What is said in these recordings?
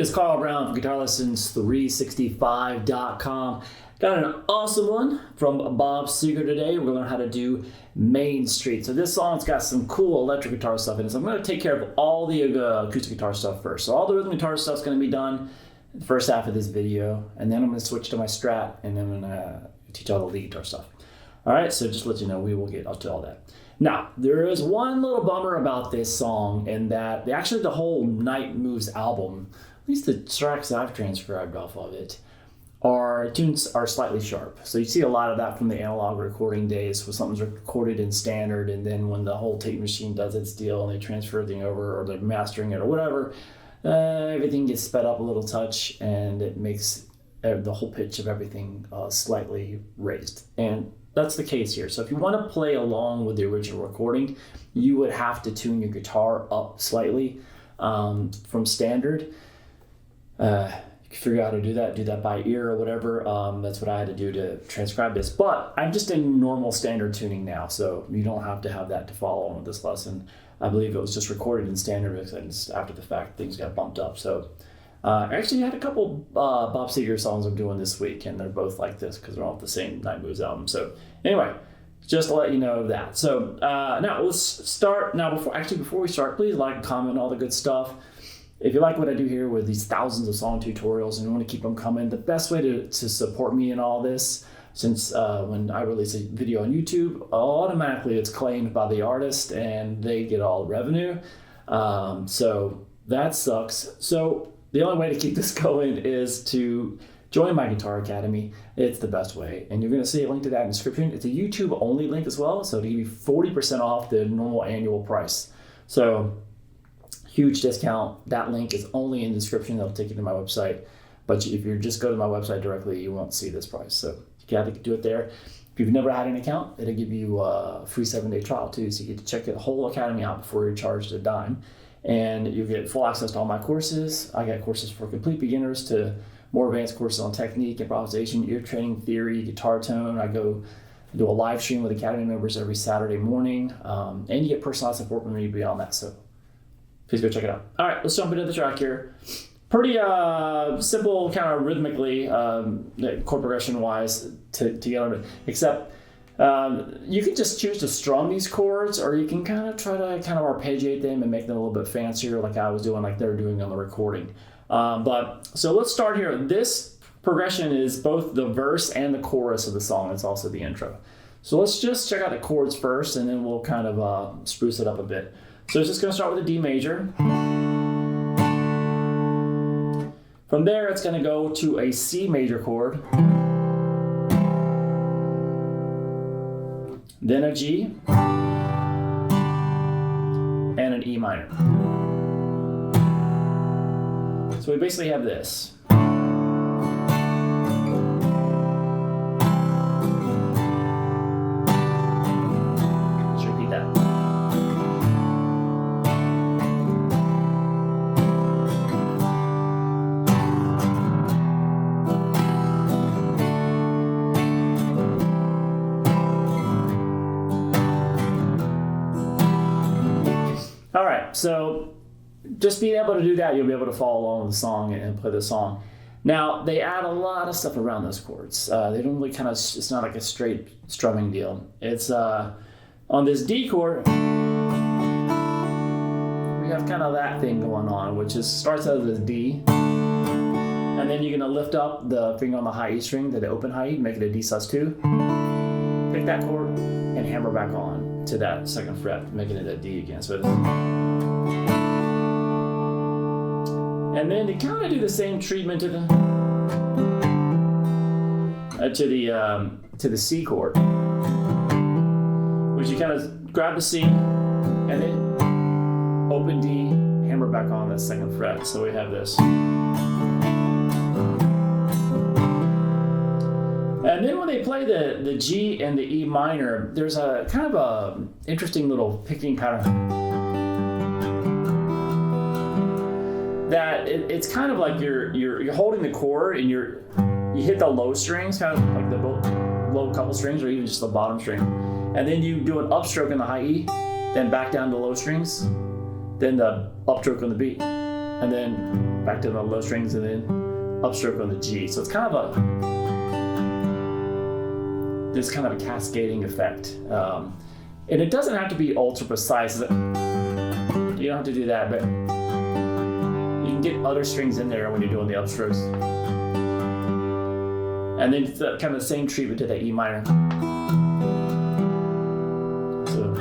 is Carl Brown from GL365.com. Got an awesome one from Bob Seger today. We're going to learn how to do Mainstreet. So this song's got some cool electric guitar stuff in it. So I'm going to take care of all the acoustic guitar stuff first. So all the rhythm guitar stuff's going to be done in the first half of this video. And then I'm going to switch to my Strat and then I'm going to teach all the lead guitar stuff. All right, so just to let you know, we will get up to all that. Now, there is one little bummer about this song, and that actually the whole Night Moves album, at least the tracks I've transcribed off of it, tunes are slightly sharp. So you see a lot of that from the analog recording days, when something's recorded in standard, and then when the whole tape machine does its deal and they transfer everything over, or they're mastering it or whatever, everything gets sped up a little touch, and it makes the whole pitch of everything slightly raised. And that's the case here. So if you want to play along with the original recording, you would have to tune your guitar up slightly from standard. You can figure out how to do that by ear or whatever. That's what I had to do to transcribe this. But I'm just in normal standard tuning now, so you don't have to have that to follow on with this lesson. I believe it was just recorded in standard because after the fact things got bumped up. So I actually had a couple Bob Seger songs I'm doing this week, and they're both like this because they're all the same Night Moves album. So anyway, just to let you know that. So now let's start. Now before we start, please like and comment all the good stuff. If you like what I do here with these thousands of song tutorials and you want to keep them coming, the best way to support me in all this, since when I release a video on YouTube, automatically it's claimed by the artist and they get all the revenue. So that sucks. So the only way to keep this going is to join my Guitar Academy. It's the best way. And you're going to see a link to that in the description. It's a YouTube only link as well, so to give you 40% off the normal annual price. So huge discount. That link is only in the description. That'll take you to my website. But if you just go to my website directly, you won't see this price. So you got to do it there. If you've never had an account, it'll give you a free 7-day trial too. So you get to check the whole academy out before you're charged a dime. And you get full access to all my courses. I got courses for complete beginners to more advanced courses on technique, improvisation, ear training, theory, guitar tone. I do a live stream with Academy members every Saturday morning. And you get personalized support from me beyond that. So please go check it out. All right, let's jump into the track here. Pretty simple, kind of rhythmically, chord progression wise to get on it, except you can just choose to strum these chords, or you can kind of try to arpeggiate them and make them a little bit fancier, like I was doing, like they were doing on the recording. But so let's start here. This progression is both the verse and the chorus of the song. It's also the intro. So let's just check out the chords first, and then we'll kind of spruce it up a bit. So it's just going to start with a D major. From there, it's going to go to a C major chord. Then a G, and an E minor. So we basically have this. Let's repeat that. All right, so just being able to do that, you'll be able to follow along with the song and play the song. Now, they add a lot of stuff around those chords. They don't really it's not like a straight strumming deal. It's on this D chord, we have kind of that thing going on, which starts out as a D, and then you're gonna lift up the finger on the high E string to the open high E, make it a D sus2, pick that chord, and hammer back on to that second fret, making it a D again. So and then to kind of do the same treatment to the C chord, which you kind of grab the C and then open D, hammer back on the second fret. So we have this. And then when they play the G and the E minor, there's a kind of a interesting little picking pattern. That it's kind of like you're holding the chord and you hit the low strings, kind of like the low couple strings, or even just the bottom string, and then you do an upstroke in the high E, then back down to low strings, then the upstroke on the B, and then back to the low strings, and then upstroke on the G. So it's kind of this kind of a cascading effect. And it doesn't have to be ultra precise. You don't have to do that, but you can get other strings in there when you're doing the upstrokes. And then it's kind of the same treatment to that E minor. So it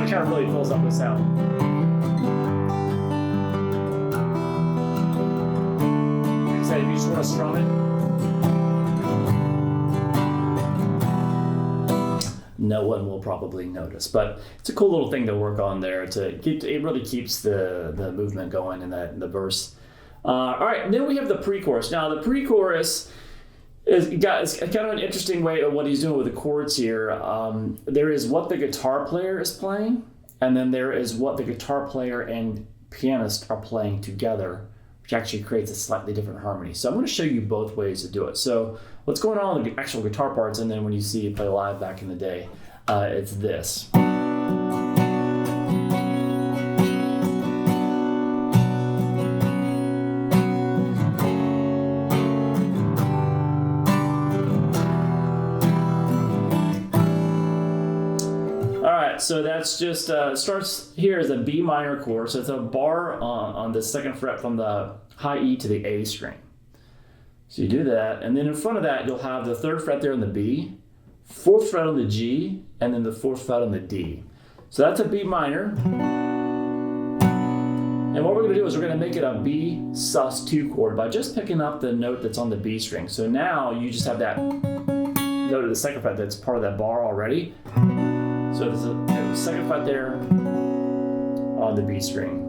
kind of really pulls up the sound. Like I said, if you just want to strum it, no one will probably notice, but it's a cool little thing to work on there. It really keeps the movement going in the verse. All right, and then we have the pre-chorus. Now the pre-chorus is kind of an interesting way of what he's doing with the chords here. There is what the guitar player is playing, and then there is what the guitar player and pianist are playing together, which actually creates a slightly different harmony. So I'm going to show you both ways to do it. So what's going on with the actual guitar parts, and then when you see it play live back in the day, it's this. So that's just starts here as a B minor chord. So it's a bar on the second fret from the high E to the A string. So you do that, and then in front of that you'll have the third fret there on the B, fourth fret on the G, and then the fourth fret on the D. So that's a B minor. And what we're going to do is we're going to make it a B sus2 chord by just picking up the note that's on the B string. So now you just have that note of the second fret that's part of that bar already. So there's a second fret there on the B string,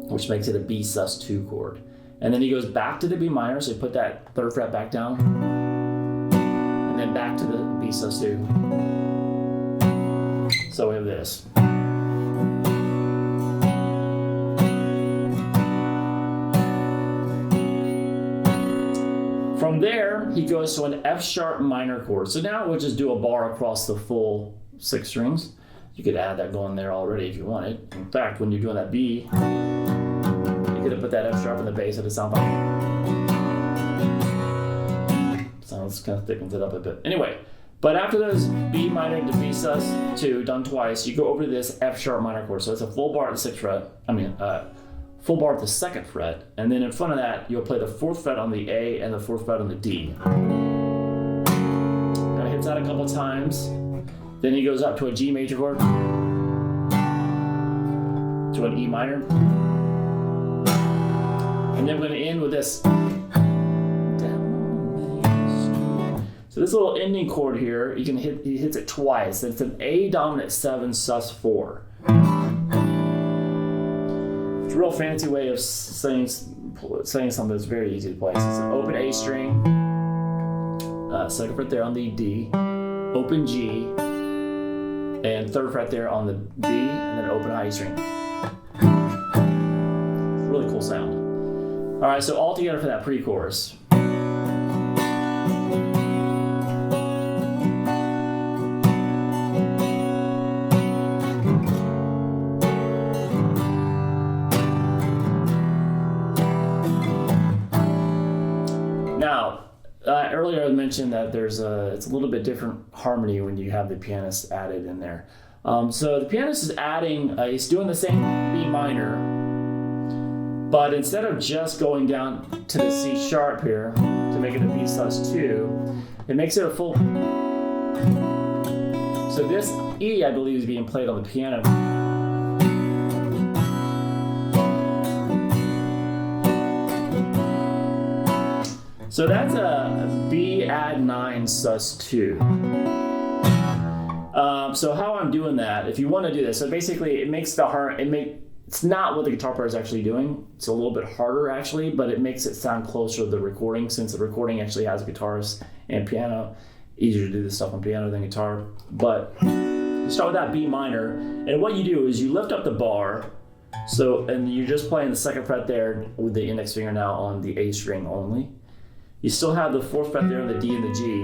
which makes it a B sus2 chord. And then he goes back to the B minor, so you put that third fret back down, and then back to the B sus2. So we have this. From there, he goes to an F sharp minor chord. So now we'll just do a bar across the full 6 strings. You could add that going there already if you wanted. In fact, when you're doing that B, you could have put that F sharp in the bass of the sound like. Sounds kind of thickens it up a bit. Anyway, but after those B minor to B sus2 done twice, you go over to this F sharp minor chord. So it's a full bar at the 6th fret. Full bar at the 2nd fret, and then in front of that, you'll play the 4th fret on the A and the 4th fret on the D. Kind of hits that a couple times. Then he goes up to a G major chord, to an E minor, and then we're going to end with this. So this little ending chord here, he hits it twice. It's an A dominant 7 sus4. It's a real fancy way of saying something that's very easy to play. So it's an open A string, second fret there on the D, open G, and third fret there on the B, and then open high E string. Really cool sound. All right, so all together for that pre-chorus. Now, earlier I mentioned that it's a little bit different harmony when you have the pianist added in there. So the pianist is adding, he's doing the same B minor, but instead of just going down to the C sharp here to make it a B sus2, it makes it a full. So this E, I believe, is being played on the piano. So that's a B add 9 sus2. So how I'm doing that, if you want to do this, so basically it makes it's not what the guitar player is actually doing. It's a little bit harder actually, but it makes it sound closer to the recording, since the recording actually has guitars and piano. Easier to do this stuff on piano than guitar. But you start with that B minor, and what you do is you lift up the bar. So, and you're just playing the 2nd fret there with the index finger now on the A string only. You still have the 4th fret there on the D and the G,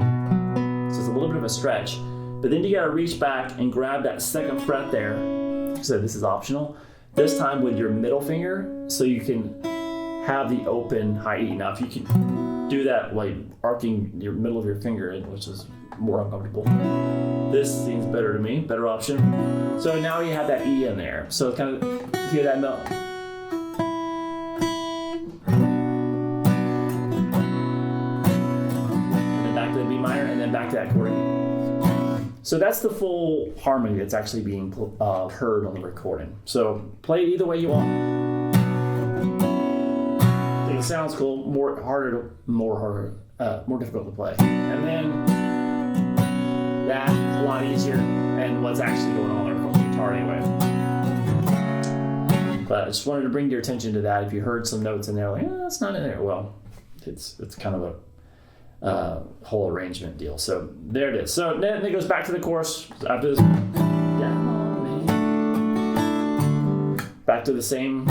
so it's a little bit of a stretch. But then you gotta reach back and grab that 2nd fret there. So this is optional. This time with your middle finger, so you can have the open high E. Now if you can do that like arcing your middle of your finger, which is more uncomfortable, this seems better to me, better option. So now you have that E in there. So kind of hear that note. And then back to the B minor, and then back to that chord E. So that's the full harmony that's actually being heard on the recording. So play it either way you want. I think it sounds cool. More difficult to play. And then that's a lot easier, and what's actually going on on the guitar anyway. But I just wanted to bring your attention to that. If you heard some notes in there, like, that's not in there. Well, it's kind of a whole arrangement deal. So there it is. So then it goes back to the chorus after this. Back to the same.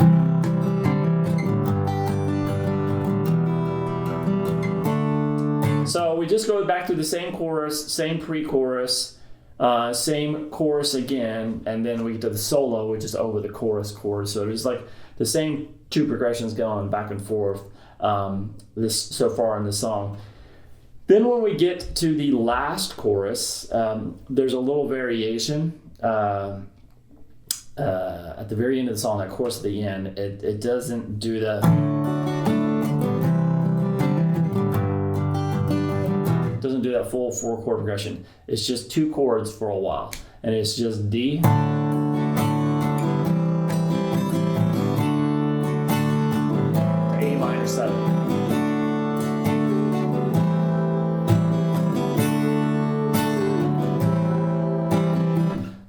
So we just go back to the same chorus, same pre-chorus, same chorus again, and then we get to the solo, which is over the chorus chord. So it's like the same 2 progressions going back and forth this so far in the song. Then when we get to the last chorus, there's a little variation. At the very end of the song, that chorus at the end, it doesn't do the... doesn't do that full 4-chord progression. It's just 2 chords for a while, and it's just D, A minor 7.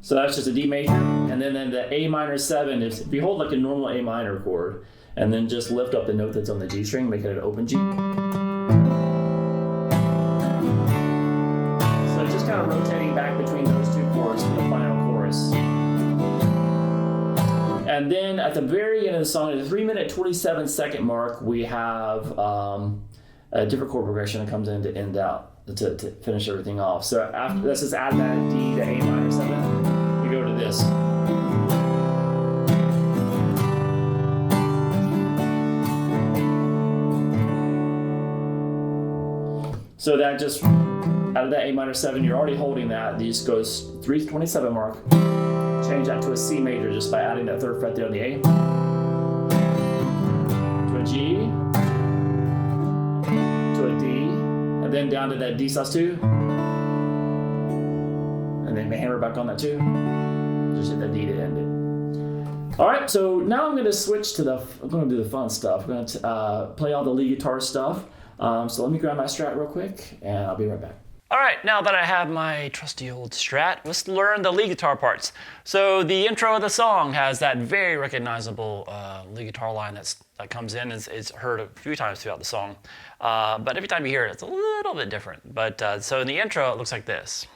So that's just a D major, and then the A minor 7 is, if you hold like a normal A minor chord, and then just lift up the note that's on the G string, make it an open G. Kind of rotating back between those 2 chords for the final chorus. And then at the very end of the song, at the 3-minute 27-second mark, we have a different chord progression that comes in to end out, to finish everything off. So after this is add that D to A minor 7, we go to this. So that just, out of that A minor 7, you're already holding that. These goes 327 mark. Change that to a C major just by adding that 3rd fret there on the A. To a G. To a D. And then down to that D sus2. And then hammer back on that 2. Just hit that D to end it. All right, so now I'm going to switch to I'm going to do the fun stuff. I'm going to play all the lead guitar stuff. So let me grab my Strat real quick, and I'll be right back. All right, now that I have my trusty old Strat, let's learn the lead guitar parts. So the intro of the song has that very recognizable lead guitar line that comes in. It's heard a few times throughout the song, but every time you hear it, it's a little bit different. But so in the intro, it looks like this.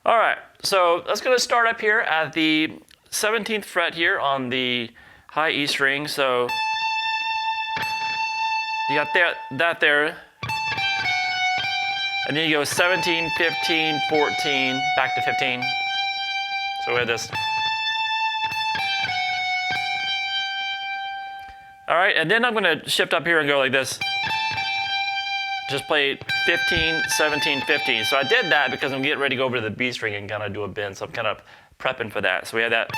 All right, so that's going to start up here at the 17th fret here on the high E string. So you got that there, and then you go 17, 15, 14, back to 15. So we have this. All right, and then I'm going to shift up here and go like this. Just play 15, 17, 15. So I did that because I'm getting ready to go over to the B string and kind of do a bend. So I'm kind of prepping for that. So we have that.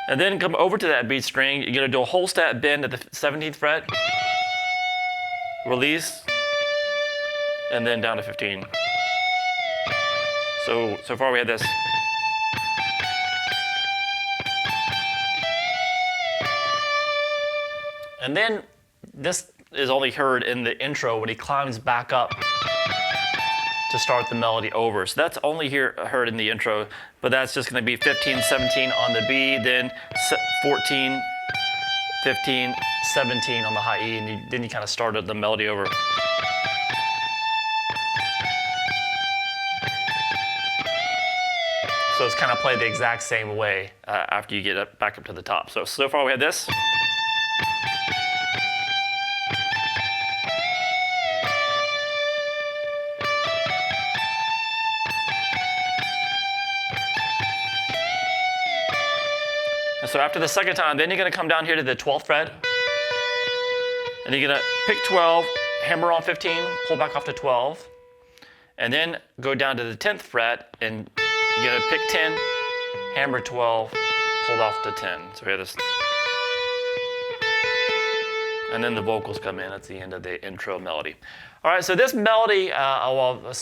And then come over to that B string. You're going to do a whole step bend at the 17th fret. Release. And then down to 15. So far we have this. And then this is only heard in the intro when he climbs back up to start the melody over. So that's only heard in the intro, but that's just going to be 15, 17 on the B, then 14, 15, 17 on the high E, and then you kind of started the melody over. So it's kind of played the exact same way after you get back up to the top. So far we have this. And so after the second time, then you're going to come down here to the 12th fret. And you're going to pick 12, hammer on 15, pull back off to 12. And then go down to the 10th fret, and you're going to pick 10, hammer 12, pull off to 10. So we have this. And then the vocals come in at the end of the intro melody. All right, so this melody, well, a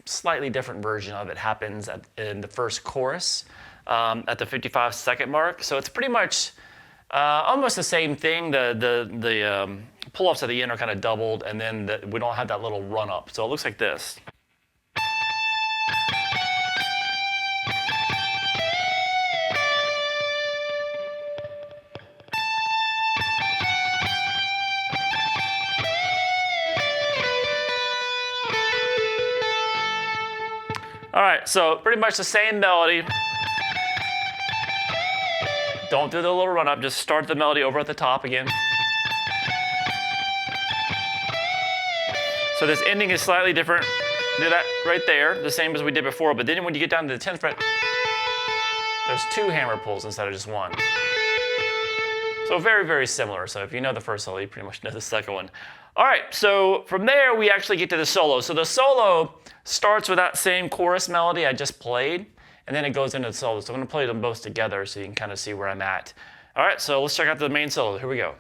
slightly different version of it happens in the first chorus. At the 55-second mark. So it's pretty much almost the same thing. The pull-ups at the end are kind of doubled, and then we don't have that little run-up. So it looks like this. All right, so pretty much the same melody. Don't do the little run-up, just start the melody over at the top again. So this ending is slightly different. Do that right there, the same as we did before, but then when you get down to the 10th fret, there's 2 hammer pulls instead of just 1. So very, very similar. So if you know the first solo, you pretty much know the second one. All right, so from there, we actually get to the solo. So the solo starts with that same chorus melody I just played, and then it goes into the solo. So I'm going to play them both together so you can kind of see where I'm at. All right, so let's check out the main solo. Here we go.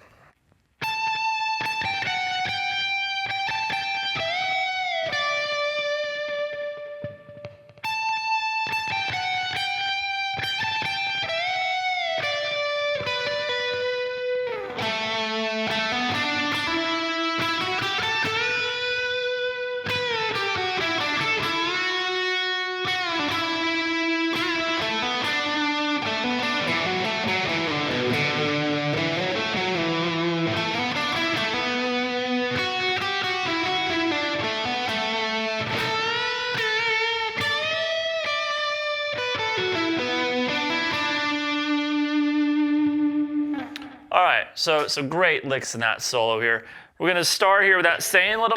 All right, so great licks in that solo here. We're gonna start here with that same little.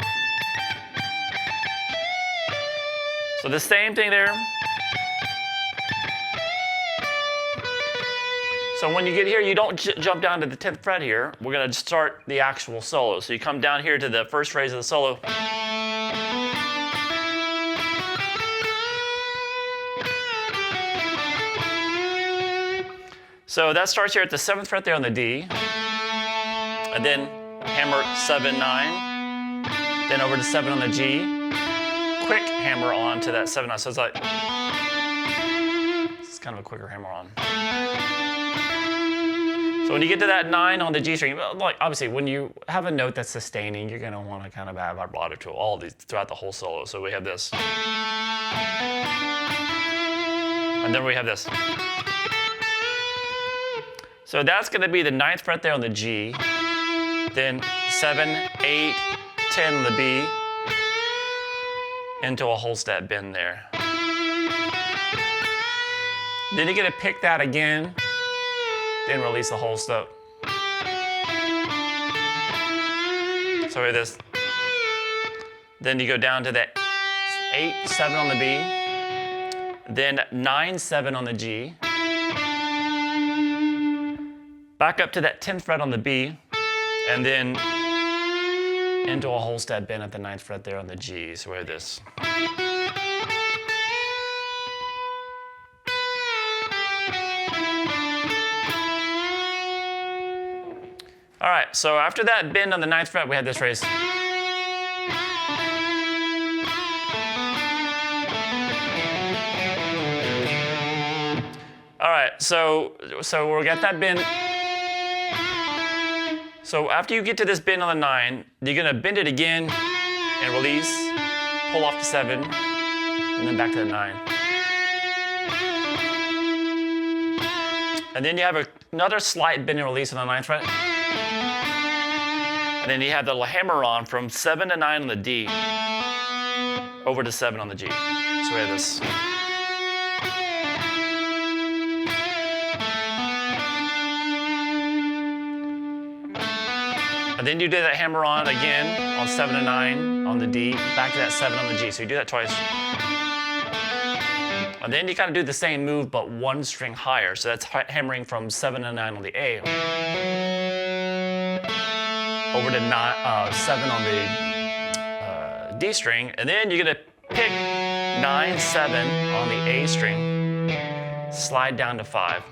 So the same thing there. So when you get here, you don't jump down to the 10th fret here. We're gonna start the actual solo. So you come down here to the first phrase of the solo. So that starts here at the 7th fret there on the D, and then hammer 7, 9, then over to 7 on the G, quick hammer on to that 7, 9. So it's like, it's kind of a quicker hammer on. So when you get to that 9 on the G string, like obviously when you have a note that's sustaining, you're going to want to kind of have vibrato to all these throughout the whole solo. So we have this, and then we have this. So that's going to be the 9th fret there on the G, then 7, 8, 10 on the B, into a whole step bend there. Then you're going to pick that again, then release the whole step. So hear this. Then you go down to the 8, 7 on the B, then 9, 7 on the G, back up to that 10th fret on the B, and then into a whole step bend at the 9th fret there on the G. So we have this. All right, so after that bend on the 9th fret, we have this phrase. All right, so we'll get that bend. So after you get to this bend on the 9, you're gonna bend it again and release, pull off to 7, and then back to the 9. And then you have another slight bend and release on the 9th fret. And then you have the little hammer on from 7 to 9 on the D, over to 7 on the G. So we have this. And then you do that hammer on again on 7 to 9 on the D, back to that 7 on the G. So you do that twice. And then you kind of do the same move, but one string higher. So that's hammering from 7 to 9 on the A, over to 7 on the D string. And then you're going to pick 9, 7 on the A string, slide down to 5.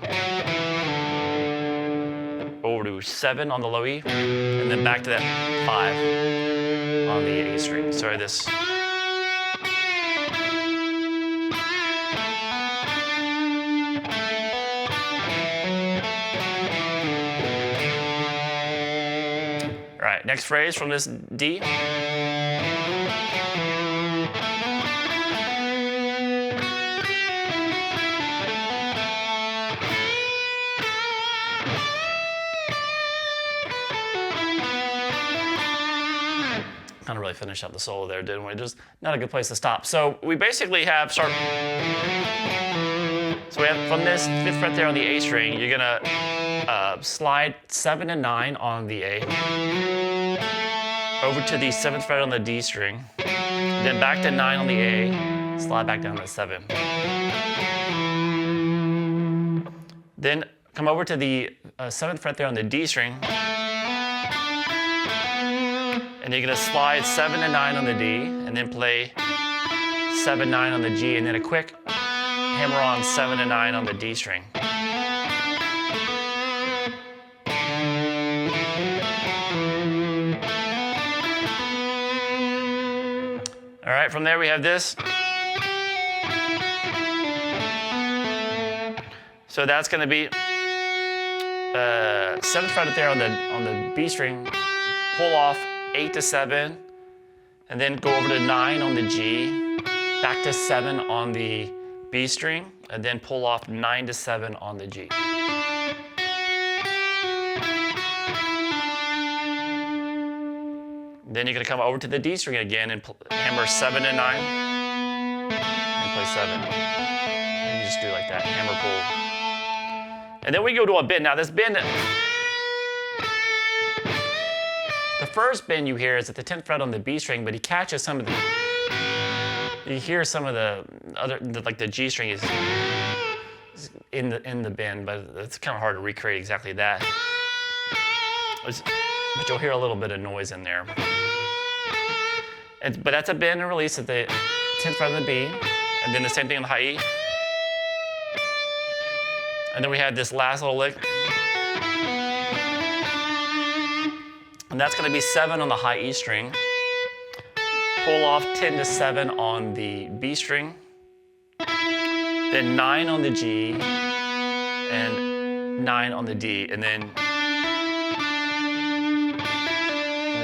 Over to 7 on the low E, and then back to that 5 on the A string. So this. All right, next phrase from this D. Kind of really finished out the solo there, didn't we? Just not a good place to stop. So we basically have So we have from this 5th fret there on the A string, you're gonna slide 7 and 9 on the A, over to the 7th fret on the D string, then back to 9 on the A, slide back down to 7. Then come over to the 7th fret there on the D string, and you're gonna slide 7 and 9 on the D, and then play 7, 9 on the G, and then a quick hammer on 7 and 9 on the D string. All right, from there we have this. So that's gonna be 7th fret there on the B string, pull off 8 to 7, and then go over to 9 on the G, back to 7 on the B string, and then pull off 9 to 7 on the G. Then you're going to come over to the D string again and hammer 7 and 9, and play 7. And you just do like that, hammer pull. And then we go to a bend. Now this bend, the first bend you hear is at the 10th fret on the B string, but he catches some of the, you hear some of the other, like the G string is in the bend, but it's kind of hard to recreate exactly that. But you'll hear a little bit of noise in there. But that's a bend and release at the 10th fret on the B, and then the same thing on the high E. And then we have this last little lick. And that's going to be 7 on the high E string. Pull off 10 to 7 on the B string. Then 9 on the G, and 9 on the D. And then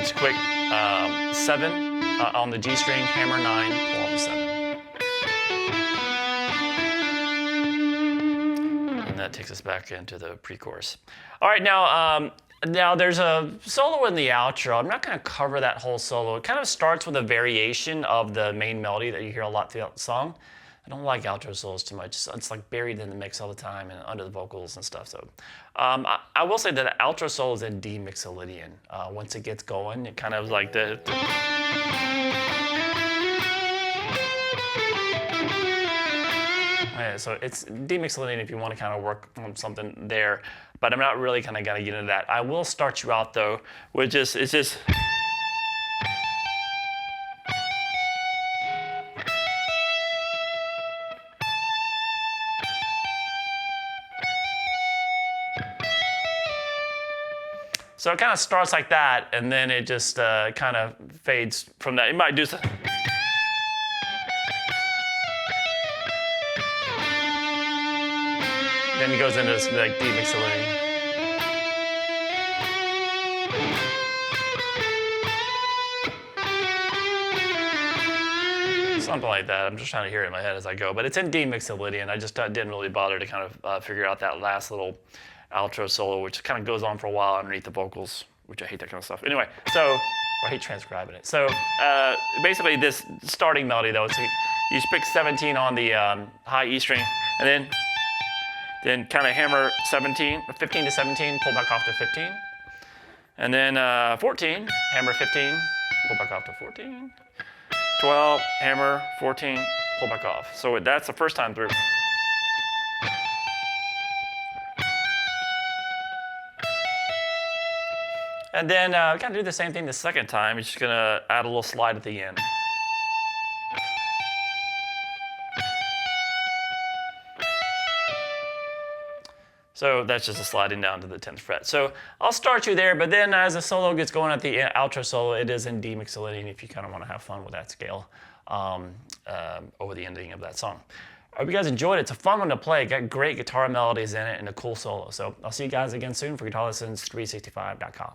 it's quick 7 on the G string, hammer 9, pull off the 7. And that takes us back into the pre-chorus. All right, now there's a solo in the outro. I'm not going to cover that whole solo. It kind of starts with a variation of the main melody that you hear a lot throughout the song. I don't like outro solos too much. It's like buried in the mix all the time and under the vocals and stuff. So I will say that outro solo is in D mixolydian. Once it gets going, it kind of like the yeah, so it's D mixolydian if you want to kind of work on something there. But I'm not really kind of going to get into that. I will start you out though, with it's just. So it kind of starts like that, and then it just kind of fades from that. You might do something. Then it goes into this like D mixolydian. something like that. I'm just trying to hear it in my head as I go. But it's in D mixolydian. I just didn't really bother to kind of figure out that last little outro solo, which kind of goes on for a while underneath the vocals, which I hate that kind of stuff. Anyway, so I hate transcribing it. So basically, this starting melody though, so you pick 17 on the high E string, and then kind of hammer 15 to 17, pull back off to 15. And then 14, hammer 15, pull back off to 14. 12, hammer 14, pull back off. So that's the first time through. And then we gotta do the same thing the second time. You're just gonna add a little slide at the end. So that's just a sliding down to the 10th fret. So I'll start you there, but then as the solo gets going at the outro solo, it is in D mixolydian if you kind of want to have fun with that scale over the ending of that song. I hope you guys enjoyed it. It's a fun one to play. Got great guitar melodies in it and a cool solo. So I'll see you guys again soon for GuitarLessons365.com.